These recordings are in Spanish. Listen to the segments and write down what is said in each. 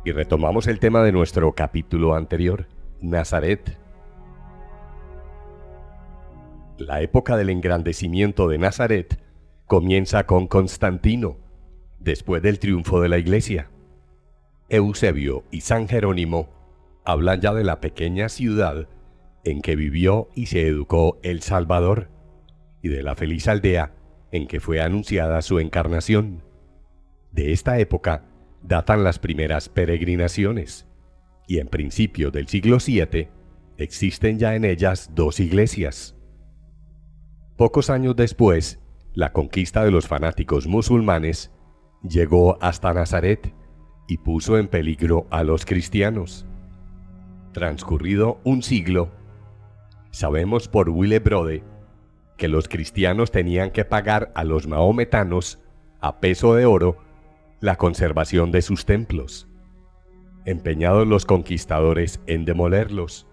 Y retomamos el tema de nuestro capítulo anterior, Nazaret. La época del engrandecimiento de Nazaret comienza con Constantino, después del triunfo de la Iglesia. Eusebio y San Jerónimo hablan ya de la pequeña ciudad en que vivió y se educó el Salvador, y de la feliz aldea en que fue anunciada su encarnación. De esta época datan las primeras peregrinaciones, y en principios del siglo VII existen ya en ellas dos iglesias. Pocos años después, la conquista de los fanáticos musulmanes llegó hasta Nazaret y puso en peligro a los cristianos. Transcurrido un siglo, sabemos por Willebrode que los cristianos tenían que pagar a los mahometanos a peso de oro la conservación de sus templos, empeñados los conquistadores en demolerlos.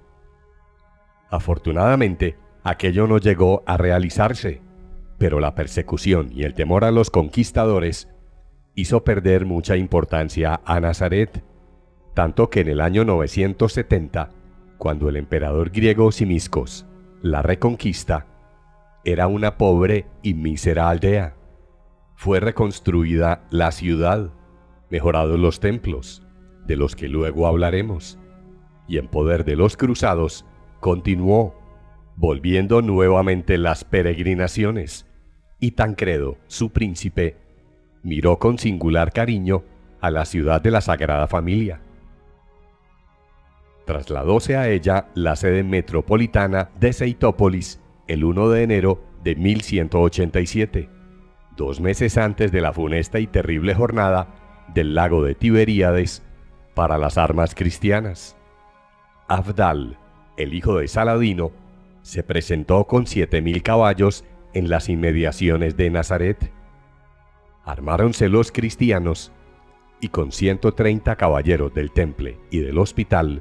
Afortunadamente, aquello no llegó a realizarse, pero la persecución y el temor a los conquistadores hizo perder mucha importancia a Nazaret, tanto que en el año 970, cuando el emperador griego Simiscos la reconquista, era una pobre y mísera aldea. Fue reconstruida la ciudad, mejorados los templos, de los que luego hablaremos, y en poder de los cruzados continuó, volviendo nuevamente las peregrinaciones, y Tancredo, su príncipe, miró con singular cariño a la ciudad de la Sagrada Familia. Trasladóse a ella la sede metropolitana de Seitópolis el 1 de enero de 1187, 2 meses antes de la funesta y terrible jornada del lago de Tiberíades para las armas cristianas. Abdal, el hijo de Saladino, se presentó con 7.000 caballos en las inmediaciones de Nazaret. Armáronse los cristianos y con 130 caballeros del Temple y del Hospital,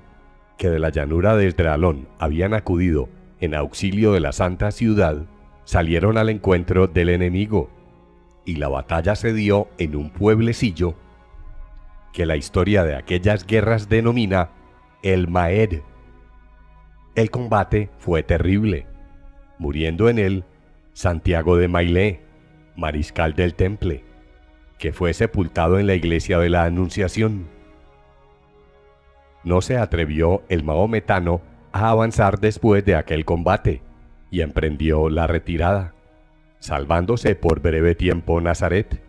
que de la llanura de Esdraelón habían acudido en auxilio de la santa ciudad, salieron al encuentro del enemigo, y la batalla se dio en un pueblecillo que la historia de aquellas guerras denomina el Maed. El combate fue terrible, muriendo en él Santiago de Mailé, mariscal del Temple, que fue sepultado en la iglesia de la Anunciación. No se atrevió el mahometano a avanzar después de aquel combate y emprendió la retirada, salvándose por breve tiempo Nazaret.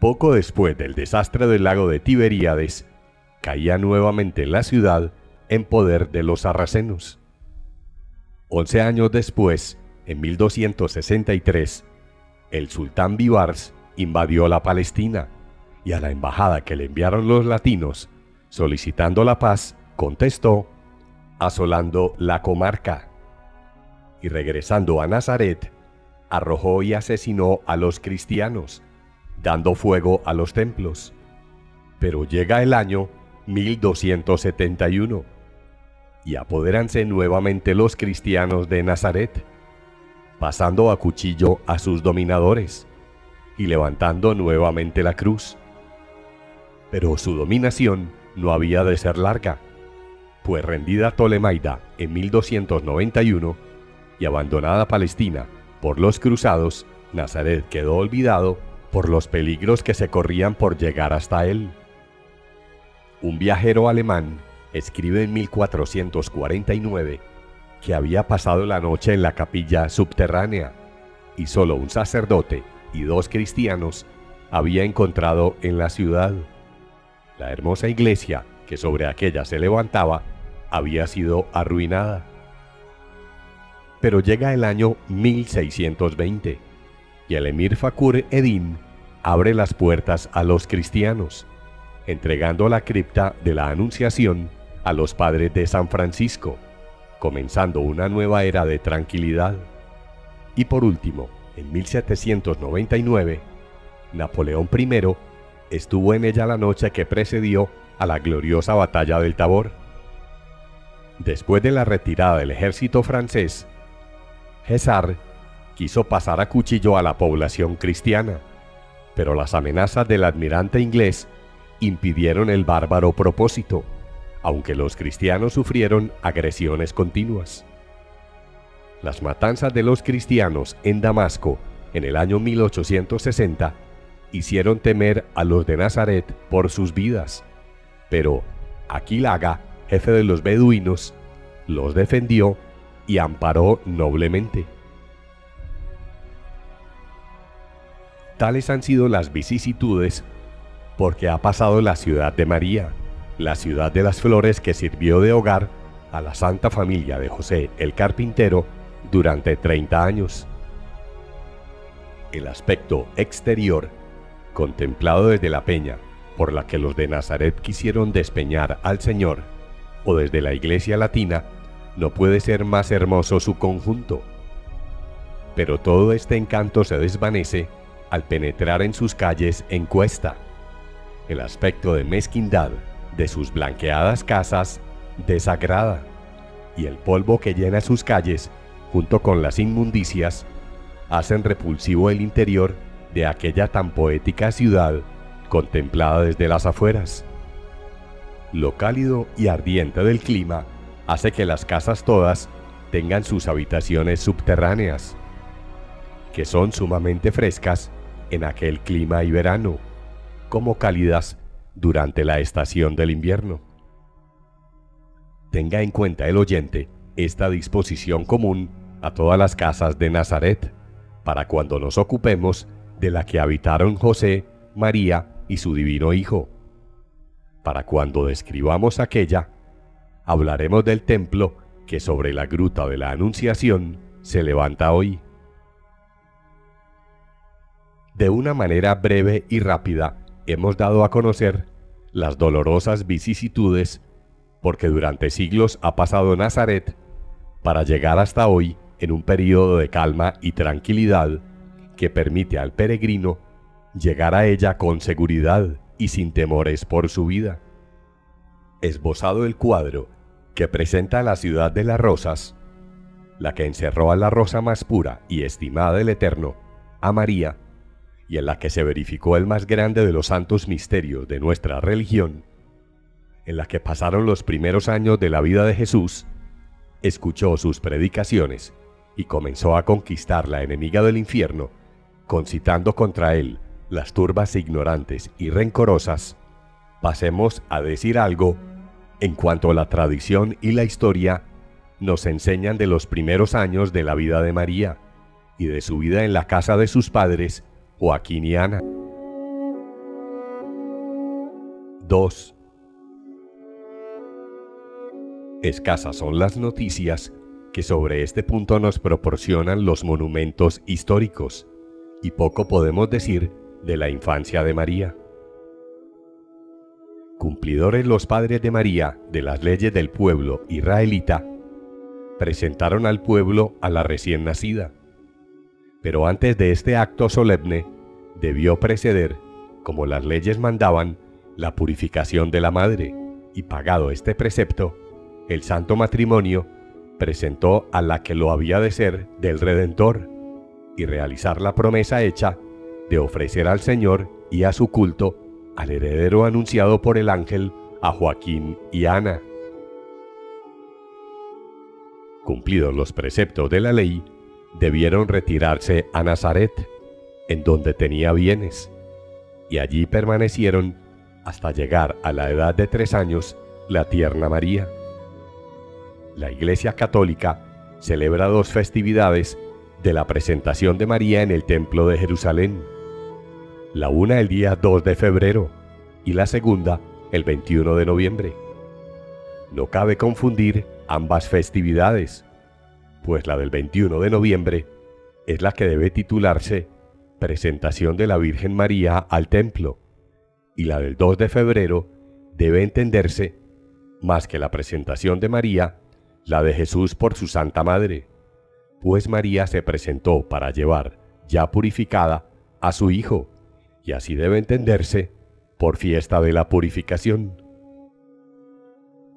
Poco después del desastre del lago de Tiberíades, caía nuevamente la ciudad en poder de los sarracenos. 11 años después, en 1263, el sultán Bibars invadió la Palestina, y a la embajada que le enviaron los latinos solicitando la paz, contestó, asolando la comarca. Y regresando a Nazaret, arrojó y asesinó a los cristianos, dando fuego a los templos. Pero llega el año 1271, y apodéranse nuevamente los cristianos de Nazaret, pasando a cuchillo a sus dominadores, y levantando nuevamente la cruz. Pero su dominación no había de ser larga, pues rendida Ptolemaida en 1291 y abandonada Palestina por los cruzados, Nazaret quedó olvidado por los peligros que se corrían por llegar hasta él. Un viajero alemán escribe en 1449 que había pasado la noche en la capilla subterránea y solo un sacerdote y 2 cristianos había encontrado en la ciudad. La hermosa iglesia que sobre aquella se levantaba había sido arruinada. Pero llega el año 1620 y el emir Fakhur Eddin abre las puertas a los cristianos, entregando la cripta de la Anunciación a los padres de San Francisco, comenzando una nueva era de tranquilidad. Y por último, en 1799, Napoleón I estuvo en ella la noche que precedió a la gloriosa batalla del Tabor. Después de la retirada del ejército francés, César quiso pasar a cuchillo a la población cristiana, pero las amenazas del almirante inglés impidieron el bárbaro propósito, aunque los cristianos sufrieron agresiones continuas. Las matanzas de los cristianos en Damasco en el año 1860 hicieron temer a los de Nazaret por sus vidas, pero Aquilaga, jefe de los beduinos, los defendió y amparó noblemente. Tales han sido las vicisitudes porque ha pasado la ciudad de María, la ciudad de las flores que sirvió de hogar a la santa familia de José el carpintero durante 30 años. El aspecto exterior, contemplado desde la peña por la que los de Nazaret quisieron despeñar al Señor, o desde la iglesia latina, no puede ser más hermoso su conjunto. Pero todo este encanto se desvanece al penetrar en sus calles en cuesta. El aspecto de mezquindad de sus blanqueadas casas desagrada, y el polvo que llena sus calles, junto con las inmundicias, hacen repulsivo el interior de aquella tan poética ciudad contemplada desde las afueras. Lo cálido y ardiente del clima hace que las casas todas tengan sus habitaciones subterráneas, que son sumamente frescas en aquel clima y verano, como cálidas durante la estación del invierno. Tenga en cuenta el oyente esta disposición común a todas las casas de Nazaret, para cuando nos ocupemos de la que habitaron José, María y su divino Hijo. Para cuando describamos aquella, hablaremos del templo que sobre la gruta de la Anunciación se levanta hoy. De una manera breve y rápida hemos dado a conocer las dolorosas vicisitudes porque durante siglos ha pasado Nazaret para llegar hasta hoy en un período de calma y tranquilidad que permite al peregrino llegar a ella con seguridad y sin temores por su vida. Esbozado el cuadro que presenta a la ciudad de las rosas, la que encerró a la rosa más pura y estimada del Eterno, a María, y en la que se verificó el más grande de los santos misterios de nuestra religión, en la que pasaron los primeros años de la vida de Jesús, escuchó sus predicaciones y comenzó a conquistar la enemiga del infierno, concitando contra él las turbas ignorantes y rencorosas. Pasemos a decir algo en cuanto a la tradición y la historia nos enseñan de los primeros años de la vida de María y de su vida en la casa de sus padres, Joaquín y Ana. 2. Escasas son las noticias que sobre este punto nos proporcionan los monumentos históricos, y poco podemos decir de la infancia de María. Cumplidores los padres de María de las leyes del pueblo israelita, presentaron al pueblo a la recién nacida. Pero antes de este acto solemne, debió preceder, como las leyes mandaban, la purificación de la madre, y pagado este precepto, el santo matrimonio presentó a la que lo había de ser del Redentor, y realizar la promesa hecha de ofrecer al Señor y a su culto al heredero anunciado por el ángel a Joaquín y Ana. Cumplidos los preceptos de la ley, debieron retirarse a Nazaret, en donde tenía bienes, y allí permanecieron hasta llegar a la edad de 3 años la tierna María. La Iglesia Católica celebra 2 festividades de la presentación de María en el Templo de Jerusalén, la una el día 2 de febrero y la segunda el 21 de noviembre. No cabe confundir ambas festividades, pues la del 21 de noviembre es la que debe titularse Presentación de la Virgen María al Templo, y la del 2 de febrero debe entenderse, más que la presentación de María, la de Jesús por su Santa Madre, pues María se presentó para llevar, ya purificada, a su Hijo, y así debe entenderse por fiesta de la purificación.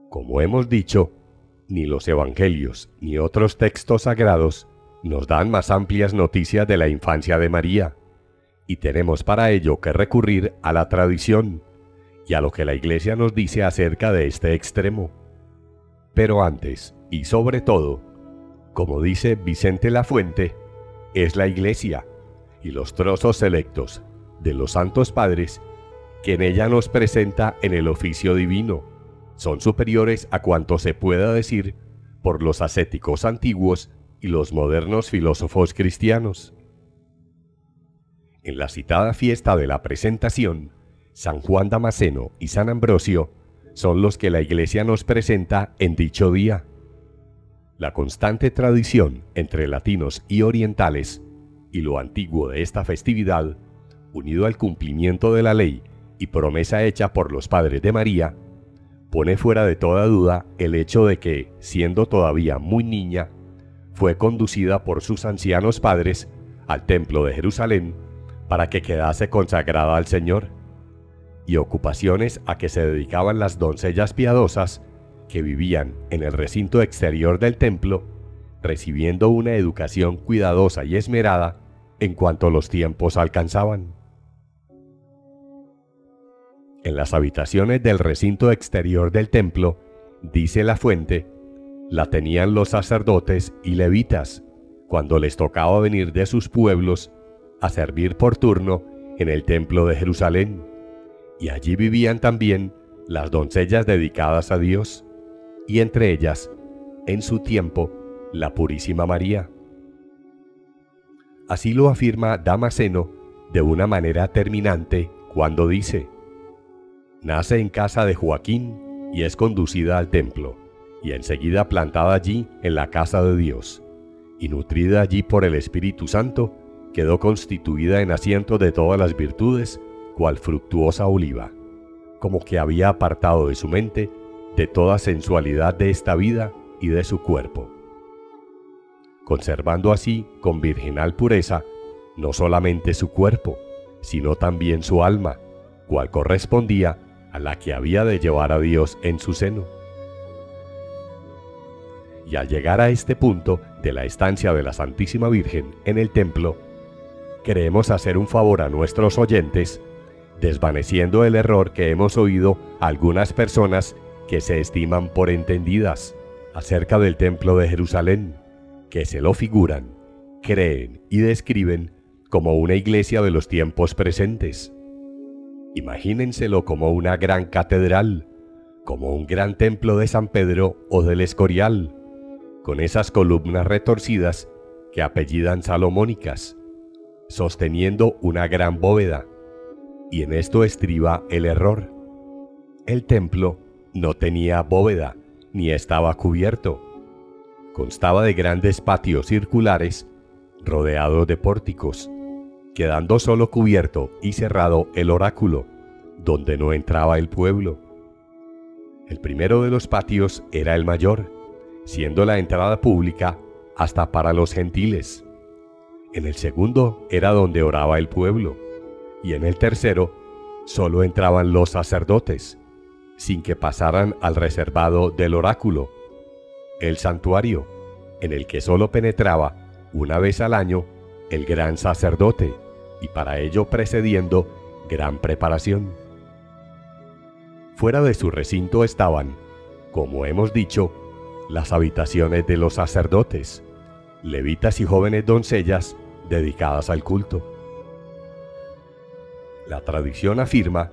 Como hemos dicho, ni los evangelios ni otros textos sagrados nos dan más amplias noticias de la infancia de María, y tenemos para ello que recurrir a la tradición y a lo que la Iglesia nos dice acerca de este extremo. Pero antes, y sobre todo, como dice Vicente Lafuente, es la Iglesia y los trozos selectos de los santos padres que en ella nos presenta en el oficio divino son superiores a cuanto se pueda decir por los ascéticos antiguos y los modernos filósofos cristianos. En la citada fiesta de la Presentación, San Juan Damasceno y San Ambrosio son los que la Iglesia nos presenta en dicho día. La constante tradición entre latinos y orientales y lo antiguo de esta festividad, unido al cumplimiento de la ley y promesa hecha por los padres de María, pone fuera de toda duda el hecho de que, siendo todavía muy niña, fue conducida por sus ancianos padres al templo de Jerusalén para que quedase consagrada al Señor, y ocupaciones a que se dedicaban las doncellas piadosas que vivían en el recinto exterior del templo, recibiendo una educación cuidadosa y esmerada en cuanto los tiempos alcanzaban. En las habitaciones del recinto exterior del templo, dice Lafuente, la tenían los sacerdotes y levitas cuando les tocaba venir de sus pueblos a servir por turno en el templo de Jerusalén, y allí vivían también las doncellas dedicadas a Dios, y entre ellas, en su tiempo, la Purísima María. Así lo afirma Damasceno de una manera terminante cuando dice: nace en casa de Joaquín y es conducida al templo, y enseguida plantada allí en la casa de Dios, y nutrida allí por el Espíritu Santo, quedó constituida en asiento de todas las virtudes, cual fructuosa oliva, como que había apartado de su mente de toda sensualidad de esta vida y de su cuerpo, conservando así con virginal pureza no solamente su cuerpo, sino también su alma, cual correspondía a la que había de llevar a Dios en su seno. Y al llegar a este punto de la estancia de la Santísima Virgen en el templo, queremos hacer un favor a nuestros oyentes, desvaneciendo el error que hemos oído a algunas personas que se estiman por entendidas acerca del templo de Jerusalén, que se lo figuran, creen y describen como una iglesia de los tiempos presentes. Imagínenselo como una gran catedral, como un gran templo de San Pedro o del Escorial, con esas columnas retorcidas que apellidan salomónicas, sosteniendo una gran bóveda. Y en esto estriba el error. El templo no tenía bóveda, ni estaba cubierto. Constaba de grandes patios circulares, rodeados de pórticos, quedando solo cubierto y cerrado el oráculo, donde no entraba el pueblo. El primero de los patios era el mayor, siendo la entrada pública hasta para los gentiles. En el segundo era donde oraba el pueblo, y en el tercero solo entraban los sacerdotes, sin que pasaran al reservado del oráculo, el santuario, en el que solo penetraba una vez al año el gran sacerdote, y para ello precediendo gran preparación. Fuera de su recinto estaban, como hemos dicho, las habitaciones de los sacerdotes, levitas y jóvenes doncellas dedicadas al culto. La tradición afirma,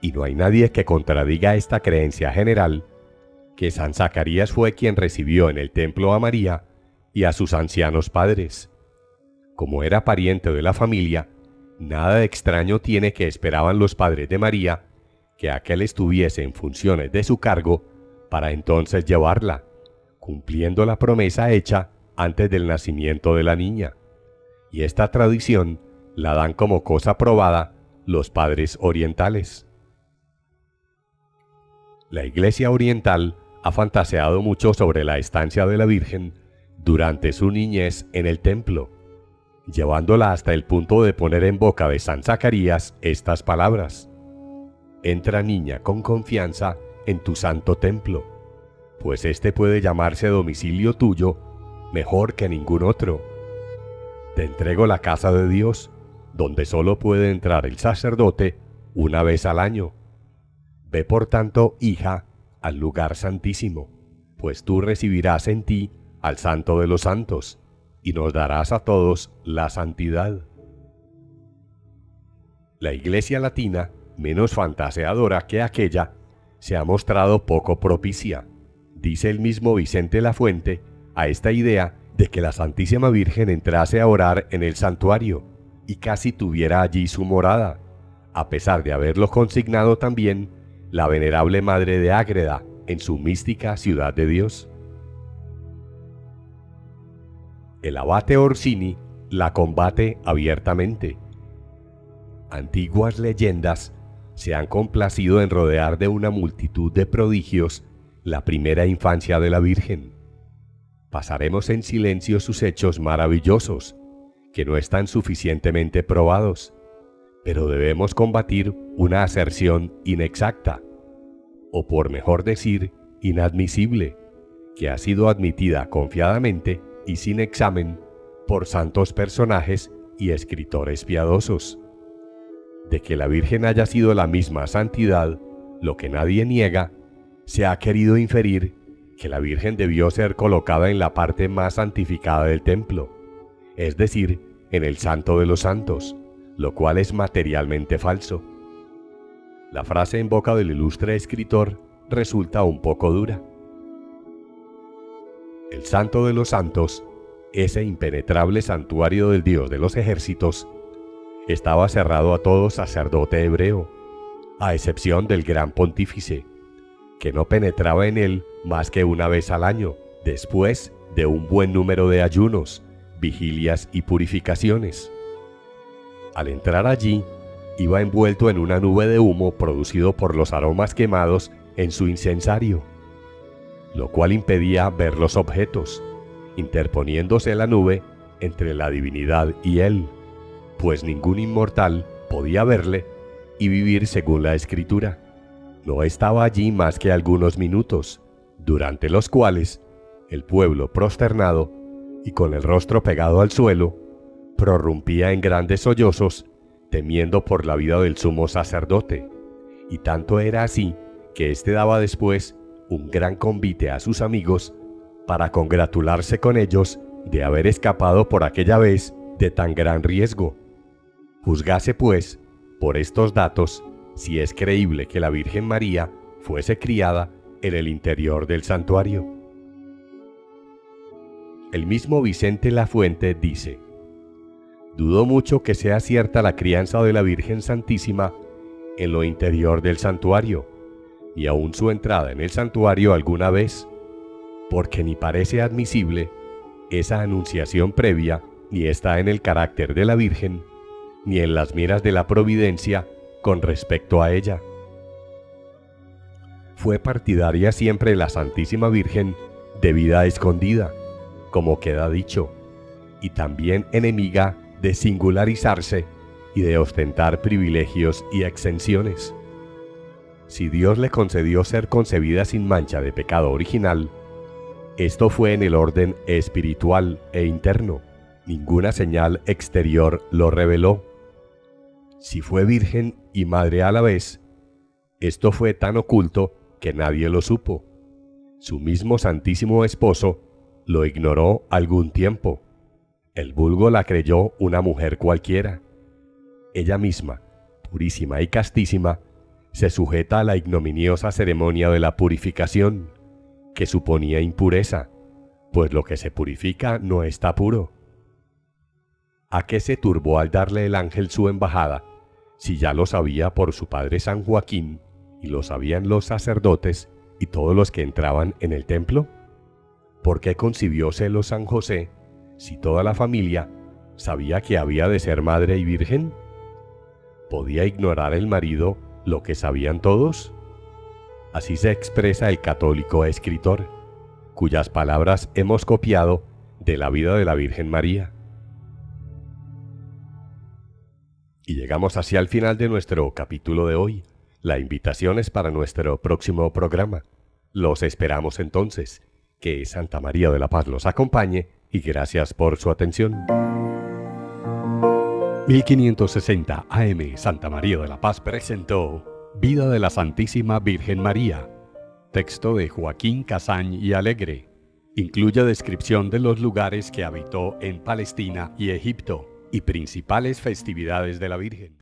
y no hay nadie que contradiga esta creencia general, que San Zacarías fue quien recibió en el templo a María y a sus ancianos padres. Como era pariente de la familia, nada de extraño tiene que esperaban los padres de María que aquél estuviese en funciones de su cargo para entonces llevarla, cumpliendo la promesa hecha antes del nacimiento de la niña. Y esta tradición la dan como cosa probada los padres orientales. La Iglesia oriental ha fantaseado mucho sobre la estancia de la Virgen durante su niñez en el templo, llevándola hasta el punto de poner en boca de San Zacarías estas palabras: entra, niña, con confianza en tu santo templo, pues este puede llamarse domicilio tuyo mejor que ningún otro. Te entrego la casa de Dios, donde solo puede entrar el sacerdote una vez al año. Ve por tanto, hija, al lugar santísimo, pues tú recibirás en ti al Santo de los Santos, y nos darás a todos la santidad. La Iglesia latina, menos fantaseadora que aquella, se ha mostrado poco propicia, dice el mismo Vicente Lafuente, a esta idea de que la Santísima Virgen entrase a orar en el santuario y casi tuviera allí su morada, a pesar de haberlo consignado también la venerable Madre de Ágreda en su mística Ciudad de Dios. El abate Orsini la combate abiertamente. Antiguas leyendas se han complacido en rodear de una multitud de prodigios la primera infancia de la Virgen. Pasaremos en silencio sus hechos maravillosos, que no están suficientemente probados, pero debemos combatir una aserción inexacta, o por mejor decir, inadmisible, que ha sido admitida confiadamente y sin examen por santos personajes y escritores piadosos. De que la Virgen haya sido la misma santidad, lo que nadie niega, se ha querido inferir que la Virgen debió ser colocada en la parte más santificada del templo, es decir, en el Santo de los Santos, lo cual es materialmente falso. La frase en boca del ilustre escritor resulta un poco dura. El Santo de los Santos, ese impenetrable santuario del Dios de los ejércitos, estaba cerrado a todo sacerdote hebreo, a excepción del gran pontífice, que no penetraba en él más que una vez al año, después de un buen número de ayunos, vigilias y purificaciones. Al entrar allí, iba envuelto en una nube de humo producido por los aromas quemados en su incensario, lo cual impedía ver los objetos, interponiéndose la nube entre la divinidad y él, pues ningún inmortal podía verle y vivir según la Escritura. No estaba allí más que algunos minutos, durante los cuales el pueblo prosternado y con el rostro pegado al suelo, prorrumpía en grandes sollozos, temiendo por la vida del sumo sacerdote, y tanto era así que éste daba después un gran convite a sus amigos para congratularse con ellos de haber escapado por aquella vez de tan gran riesgo. Juzgase pues, por estos datos, si es creíble que la Virgen María fuese criada en el interior del santuario. El mismo Vicente Lafuente dice: dudo mucho que sea cierta la crianza de la Virgen Santísima en lo interior del santuario, ni aun su entrada en el santuario alguna vez, porque ni parece admisible esa anunciación previa, ni está en el carácter de la Virgen, ni en las miras de la providencia con respecto a ella. Fue partidaria siempre la Santísima Virgen de vida escondida, como queda dicho, y también enemiga de singularizarse y de ostentar privilegios y exenciones. Si Dios le concedió ser concebida sin mancha de pecado original, esto fue en el orden espiritual e interno, ninguna señal exterior lo reveló. Si fue virgen y madre a la vez, esto fue tan oculto que nadie lo supo. Su mismo Santísimo Esposo lo ignoró algún tiempo. El vulgo la creyó una mujer cualquiera. Ella misma, purísima y castísima, se sujeta a la ignominiosa ceremonia de la purificación, que suponía impureza, pues lo que se purifica no está puro. ¿A qué se turbó al darle el ángel su embajada, si ya lo sabía por su padre San Joaquín, y lo sabían los sacerdotes y todos los que entraban en el templo? ¿Por qué concibió celos San José, si toda la familia sabía que había de ser madre y virgen? ¿Podía ignorar el marido lo que sabían todos? Así se expresa el católico escritor, cuyas palabras hemos copiado de la vida de la Virgen María. Y llegamos hacia el final de nuestro capítulo de hoy. La invitación es para nuestro próximo programa. Los esperamos entonces. Que Santa María de la Paz los acompañe y gracias por su atención. 1560 AM Santa María de la Paz presentó Vida de la Santísima Virgen María. Texto de Joaquín Casañ y Alegre. Incluye descripción de los lugares que habitó en Palestina y Egipto y principales festividades de la Virgen.